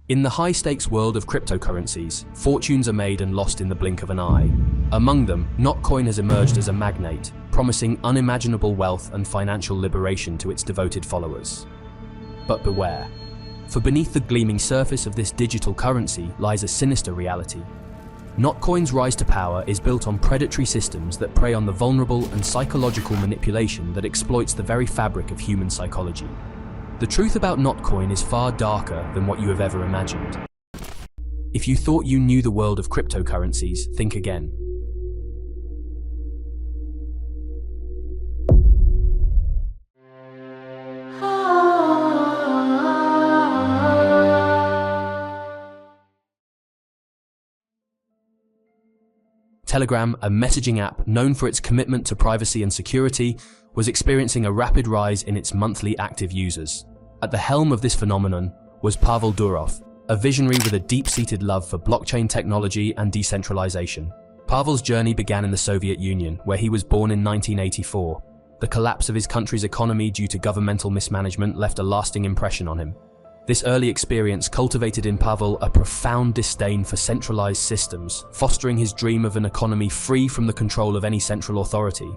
In the high-stakes world of cryptocurrencies, fortunes are made and lost in the blink of an eye. Among them, Notcoin has emerged as a magnate, promising unimaginable wealth and financial liberation to its devoted followers. But beware, for beneath the gleaming surface of this digital currency lies a sinister reality. Notcoin's rise to power is built on predatory systems that prey on the vulnerable and psychological manipulation that exploits the very fabric of human psychology. The truth about Notcoin is far darker than what you have ever imagined. If you thought you knew the world of cryptocurrencies, think again. Telegram, a messaging app known for its commitment to privacy and security, was experiencing a rapid rise in its monthly active users. At the helm of this phenomenon was Pavel Durov, a visionary with a deep-seated love for blockchain technology and decentralization. Pavel's journey began in the Soviet Union, where he was born in 1984. The collapse of his country's economy due to governmental mismanagement left a lasting impression on him. This early experience cultivated in Pavel a profound disdain for centralized systems, fostering his dream of an economy free from the control of any central authority.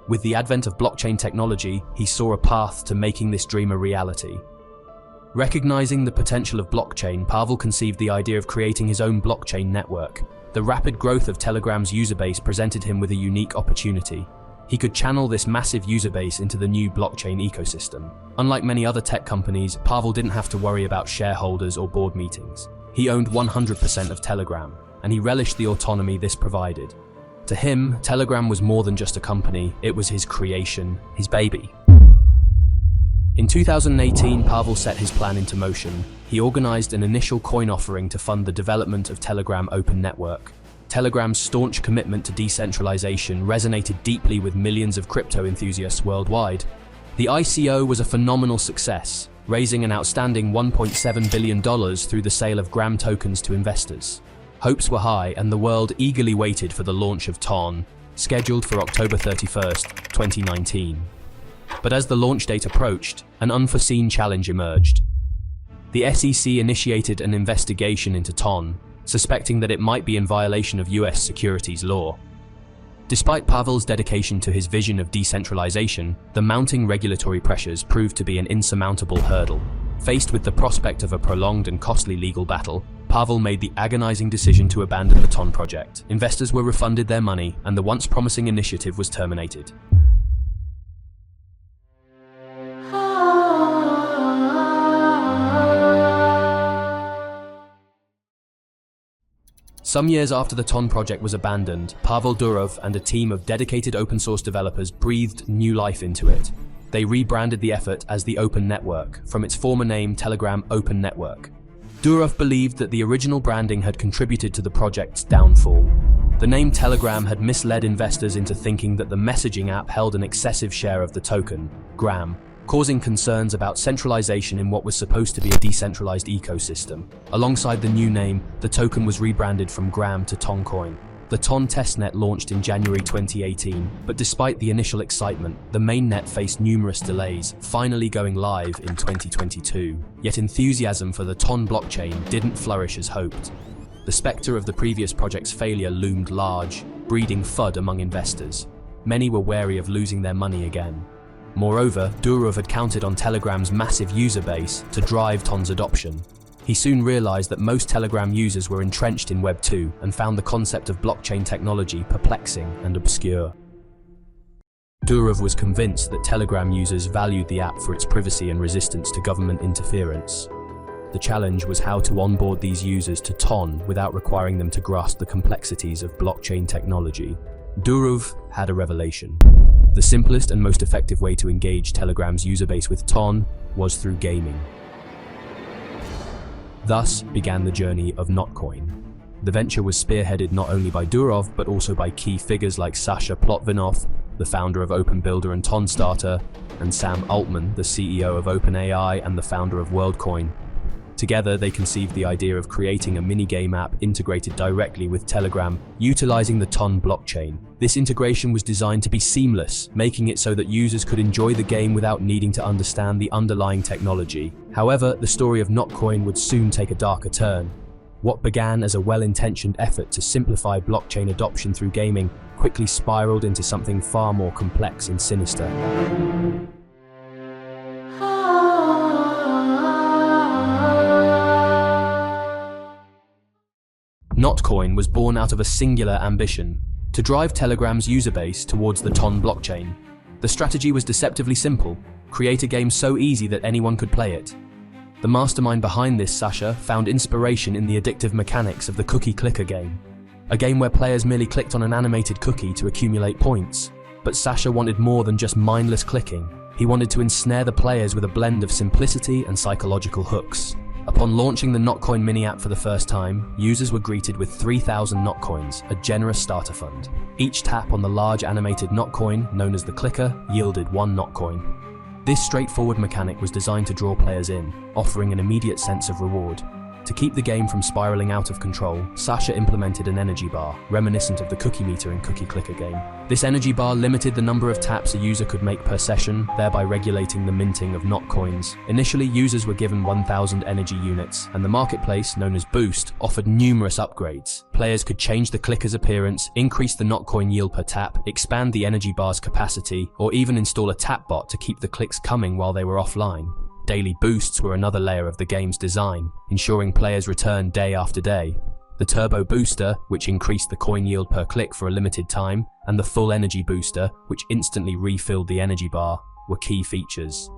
With the advent of blockchain technology, he saw a path to making this dream a reality. Recognizing the potential of blockchain, Pavel conceived the idea of creating his own blockchain network. The rapid growth of Telegram's user base presented him with a unique opportunity. He could channel this massive user base into the new blockchain ecosystem. Unlike many other tech companies, Pavel didn't have to worry about shareholders or board meetings. He owned 100% of Telegram, and he relished the autonomy this provided. To him, Telegram was more than just a company, it was his creation, his baby. In 2018, Pavel set his plan into motion. He organized an initial coin offering to fund the development of Telegram Open Network. Telegram's staunch commitment to decentralization resonated deeply with millions of crypto enthusiasts worldwide. The ICO was a phenomenal success, raising an outstanding $1.7 billion through the sale of Gram tokens to investors. Hopes were high, and the world eagerly waited for the launch of TON, scheduled for October 31st, 2019. But as the launch date approached, an unforeseen challenge emerged. The SEC initiated an investigation into TON, suspecting that it might be in violation of US securities law. Despite Pavel's dedication to his vision of decentralization, the mounting regulatory pressures proved to be an insurmountable hurdle. Faced with the prospect of a prolonged and costly legal battle, Pavel made the agonizing decision to abandon the TON project. Investors were refunded their money, and the once promising initiative was terminated. Some years after the TON project was abandoned, Pavel Durov and a team of dedicated open-source developers breathed new life into it. They rebranded the effort as the Open Network, from its former name Telegram Open Network. Durov believed that the original branding had contributed to the project's downfall. The name Telegram had misled investors into thinking that the messaging app held an excessive share of the token, Gram, causing concerns about centralization in what was supposed to be a decentralized ecosystem. Alongside the new name, the token was rebranded from Gram to Toncoin. The TON testnet launched in January 2018, but despite the initial excitement, the mainnet faced numerous delays, finally going live in 2022. Yet enthusiasm for the TON blockchain didn't flourish as hoped. The specter of the previous project's failure loomed large, breeding FUD among investors. Many were wary of losing their money again. Moreover, Durov had counted on Telegram's massive user base to drive TON's adoption. He soon realized that most Telegram users were entrenched in Web 2 and found the concept of blockchain technology perplexing and obscure. Durov was convinced that Telegram users valued the app for its privacy and resistance to government interference. The challenge was how to onboard these users to TON without requiring them to grasp the complexities of blockchain technology. Durov had a revelation. The simplest and most effective way to engage Telegram's user base with TON was through gaming. Thus began the journey of Notcoin. The venture was spearheaded not only by Durov, but also by key figures like Sasha Plotvinov, the founder of OpenBuilder and TONstarter, and Sam Altman, the CEO of OpenAI and the founder of WorldCoin. Together, they conceived the idea of creating a mini-game app integrated directly with Telegram, utilizing the TON blockchain. This integration was designed to be seamless, making it so that users could enjoy the game without needing to understand the underlying technology. However, the story of Notcoin would soon take a darker turn. What began as a well-intentioned effort to simplify blockchain adoption through gaming quickly spiraled into something far more complex and sinister. Notcoin was born out of a singular ambition: to drive Telegram's user base towards the TON blockchain. The strategy was deceptively simple: create a game so easy that anyone could play it. The mastermind behind this, Sasha, found inspiration in the addictive mechanics of the cookie clicker game, a game where players merely clicked on an animated cookie to accumulate points. But Sasha wanted more than just mindless clicking. He wanted to ensnare the players with a blend of simplicity and psychological hooks. Upon launching the Notcoin mini-app for the first time, users were greeted with 3,000 Notcoins, a generous starter fund. Each tap on the large animated Notcoin, known as the clicker, yielded 1 Notcoin. This straightforward mechanic was designed to draw players in, offering an immediate sense of reward. To keep the game from spiraling out of control, Sasha implemented an energy bar, reminiscent of the cookie meter in Cookie Clicker game. This energy bar limited the number of taps a user could make per session, thereby regulating the minting of Notcoins. Initially, users were given 1,000 energy units, and the marketplace, known as Boost, offered numerous upgrades. Players could change the clicker's appearance, increase the Notcoin yield per tap, expand the energy bar's capacity, or even install a tap bot to keep the clicks coming while they were offline. Daily boosts were another layer of the game's design, ensuring players returned day after day. The Turbo Booster, which increased the coin yield per click for a limited time, and the Full Energy Booster, which instantly refilled the energy bar, were key features.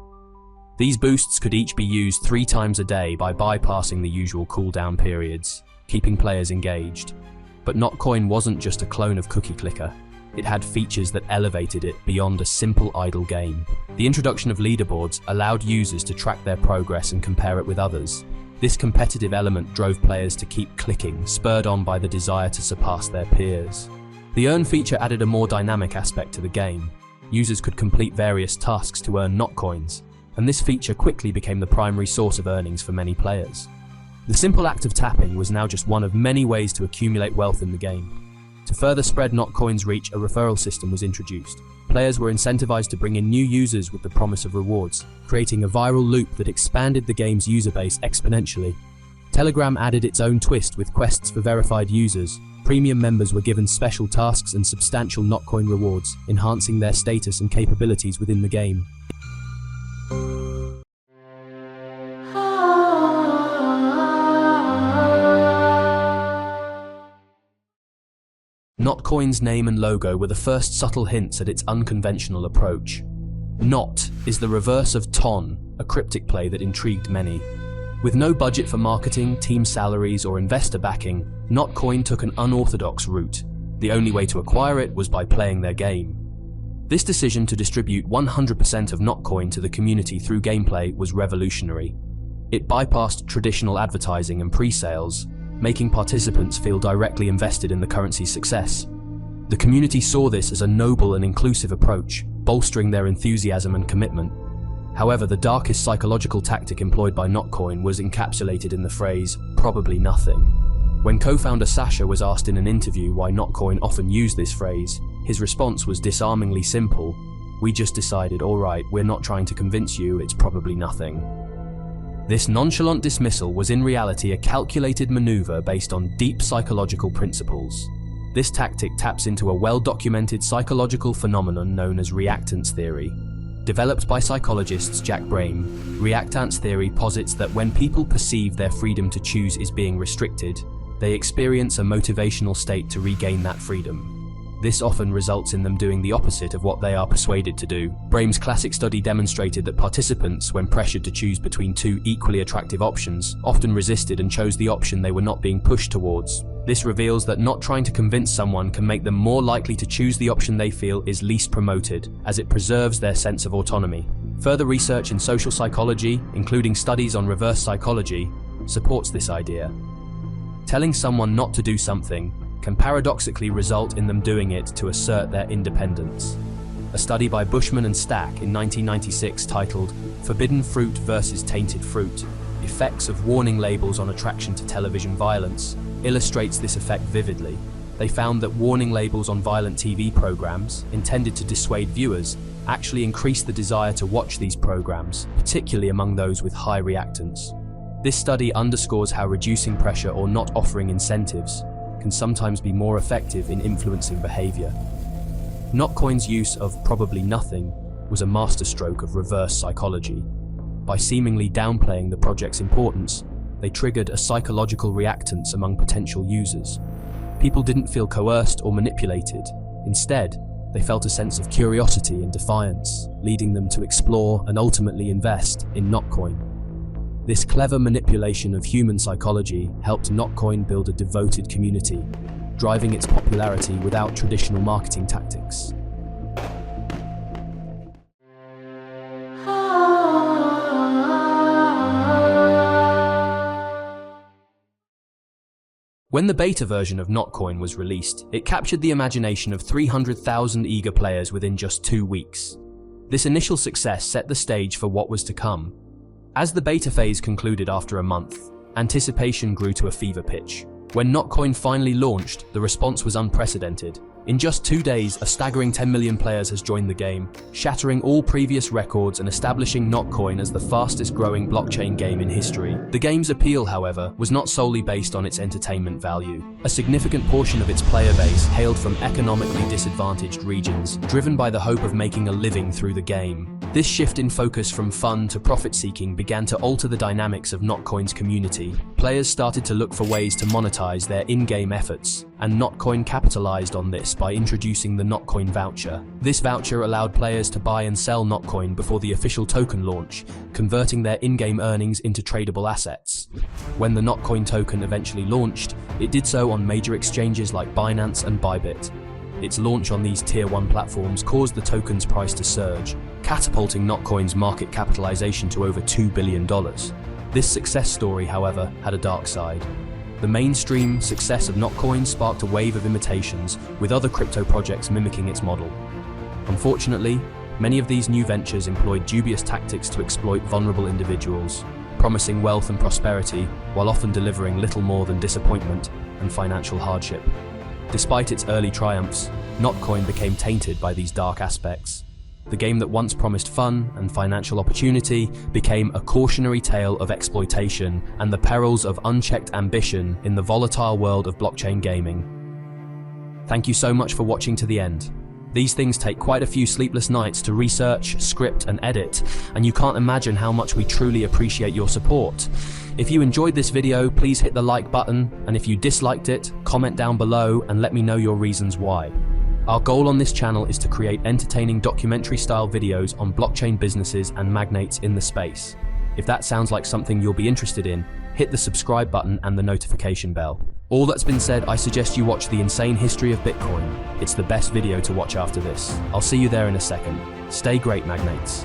These boosts could each be used 3 times a day by bypassing the usual cooldown periods, keeping players engaged. But Notcoin wasn't just a clone of Cookie Clicker. It had features that elevated it beyond a simple idle game. The introduction of leaderboards allowed users to track their progress and compare it with others. This competitive element drove players to keep clicking, spurred on by the desire to surpass their peers. The Earn feature added a more dynamic aspect to the game. Users could complete various tasks to earn Notcoins, and this feature quickly became the primary source of earnings for many players. The simple act of tapping was now just one of many ways to accumulate wealth in the game. To further spread Notcoin's reach, a referral system was introduced. Players were incentivized to bring in new users with the promise of rewards, creating a viral loop that expanded the game's user base exponentially. Telegram added its own twist with quests for verified users. Premium members were given special tasks and substantial Notcoin rewards, enhancing their status and capabilities within the game. Notcoin's name and logo were the first subtle hints at its unconventional approach. Not is the reverse of ton, a cryptic play that intrigued many. With no budget for marketing, team salaries, or investor backing, Notcoin took an unorthodox route. The only way to acquire it was by playing their game. This decision to distribute 100% of Notcoin to the community through gameplay was revolutionary. It bypassed traditional advertising and pre-sales, making participants feel directly invested in the currency's success. The community saw this as a noble and inclusive approach, bolstering their enthusiasm and commitment. However, the darkest psychological tactic employed by Notcoin was encapsulated in the phrase, "probably nothing." When co-founder Sasha was asked in an interview why Notcoin often used this phrase, his response was disarmingly simple: "We just decided, all right, we're not trying to convince you, it's probably nothing." This nonchalant dismissal was in reality a calculated maneuver based on deep psychological principles. This tactic taps into a well-documented psychological phenomenon known as reactance theory. Developed by psychologists Jack Brame, reactance theory posits that when people perceive their freedom to choose is being restricted, they experience a motivational state to regain that freedom. This often results in them doing the opposite of what they are persuaded to do. Brame's classic study demonstrated that participants, when pressured to choose between 2 equally attractive options, often resisted and chose the option they were not being pushed towards. This reveals that not trying to convince someone can make them more likely to choose the option they feel is least promoted, as it preserves their sense of autonomy. Further research in social psychology, including studies on reverse psychology, supports this idea. Telling someone not to do something can paradoxically result in them doing it to assert their independence. A study by Bushman and Stack in 1996 titled "Forbidden Fruit versus Tainted Fruit" effects of warning labels on attraction to television violence illustrates this effect vividly. They found that warning labels on violent TV programs, intended to dissuade viewers, actually increase the desire to watch these programs, particularly among those with high reactance. This study underscores how reducing pressure or not offering incentives can sometimes be more effective in influencing behavior. Notcoin's use of probably nothing was a masterstroke of reverse psychology. By seemingly downplaying the project's importance, they triggered a psychological reactance among potential users. People didn't feel coerced or manipulated. Instead, they felt a sense of curiosity and defiance, leading them to explore and ultimately invest in Notcoin. This clever manipulation of human psychology helped Notcoin build a devoted community, driving its popularity without traditional marketing tactics. When the beta version of Notcoin was released, it captured the imagination of 300,000 eager players within just 2 weeks. This initial success set the stage for what was to come. As the beta phase concluded after a month, anticipation grew to a fever pitch. When Notcoin finally launched, the response was unprecedented. In just 2 days, a staggering 10 million players has joined the game, shattering all previous records and establishing Notcoin as the fastest growing blockchain game in history. The game's appeal, however, was not solely based on its entertainment value. A significant portion of its player base hailed from economically disadvantaged regions, driven by the hope of making a living through the game. This shift in focus from fun to profit-seeking began to alter the dynamics of Notcoin's community. Players started to look for ways to monetize their in-game efforts, and Notcoin capitalized on this by introducing the Notcoin voucher. This voucher allowed players to buy and sell Notcoin before the official token launch, converting their in-game earnings into tradable assets. When the Notcoin token eventually launched, it did so on major exchanges like Binance and Bybit. Its launch on these Tier 1 platforms caused the token's price to surge, catapulting Notcoin's market capitalization to over $2 billion. This success story, however, had a dark side. The mainstream success of Notcoin sparked a wave of imitations, with other crypto projects mimicking its model. Unfortunately, many of these new ventures employed dubious tactics to exploit vulnerable individuals, promising wealth and prosperity while often delivering little more than disappointment and financial hardship. Despite its early triumphs, Notcoin became tainted by these dark aspects. The game that once promised fun and financial opportunity became a cautionary tale of exploitation and the perils of unchecked ambition in the volatile world of blockchain gaming. Thank you so much for watching to the end. These things take quite a few sleepless nights to research, script, and edit, and you can't imagine how much we truly appreciate your support. If you enjoyed this video, please hit the like button, and if you disliked it, comment down below and let me know your reasons why. Our goal on this channel is to create entertaining documentary-style videos on blockchain businesses and magnates in the space. If that sounds like something you'll be interested in, hit the subscribe button and the notification bell. All that's been said, I suggest you watch The Insane History of Bitcoin. It's the best video to watch after this. I'll see you there in a second. Stay great, magnates.